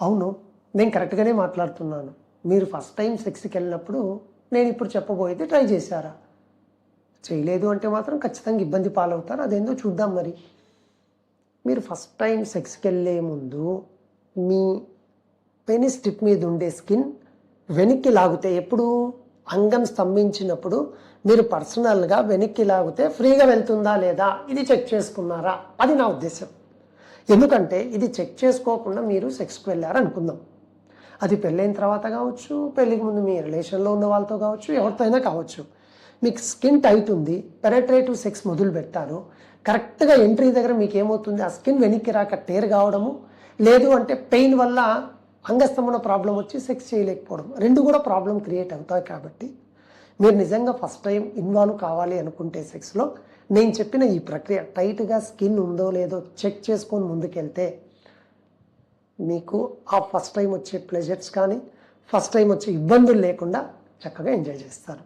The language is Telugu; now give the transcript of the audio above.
అవును, నేను కరెక్ట్గానే మాట్లాడుతున్నాను. మీరు ఫస్ట్ టైం సెక్స్కి వెళ్ళినప్పుడు నేను ఇప్పుడు చెప్పబోయేది ట్రై చేశారా? చేయలేదు అంటే మాత్రం ఖచ్చితంగా ఇబ్బంది పాలవుతారు. అదేందో చూద్దాం మరి. మీరు ఫస్ట్ టైం సెక్స్కి వెళ్ళే ముందు మీ పెనిస్ టిప్ మీద ఉండే స్కిన్ వెనక్కి లాగితే, ఎప్పుడు అంగం స్తంభించినప్పుడు మీరు పర్సనల్గా వెనక్కి లాగితే ఫ్రీగా వెళ్తుందా లేదా ఇది చెక్ చేసుకున్నారా? అది నా ఉద్దేశం. ఎందుకంటే ఇది చెక్ చేసుకోకుండా మీరు సెక్స్కి వెళ్ళారు అనుకుందాం. అది పెళ్ళైన తర్వాత కావచ్చు, పెళ్ళికి ముందు మీ రిలేషన్లో ఉన్న వాళ్ళతో కావచ్చు, ఎవరితో అయినా కావచ్చు. మీకు స్కిన్ టైట్ ఉంది, పెనట్రేటివ్ సెక్స్ మొదలు పెట్టారు. కరెక్ట్గా ఎంట్రీ దగ్గర మీకు ఏమవుతుంది, ఆ స్కిన్ వెనక్కి రాక టేర్ కావడము, లేదు అంటే పెయిన్ వల్ల అంగస్తంభన ప్రాబ్లం వచ్చి సెక్స్ చేయలేకపోవడం, రెండు కూడా ప్రాబ్లం క్రియేట్ అవుతాయి. కాబట్టి మీరు నిజంగా ఫస్ట్ టైం ఇన్వాల్వ్ కావాలి అనుకుంటే సెక్స్లో నేను చెప్పిన ఈ ప్రక్రియ టైట్గా స్కిన్ ఉందో లేదో చెక్ చేసుకొని ముందుకెళ్తే మీకు ఆ ఫస్ట్ టైం వచ్చే ప్లెజర్స్ కానీ ఫస్ట్ టైం వచ్చే ఇబ్బందులు లేకుండా చక్కగా ఎంజాయ్ చేస్తారు.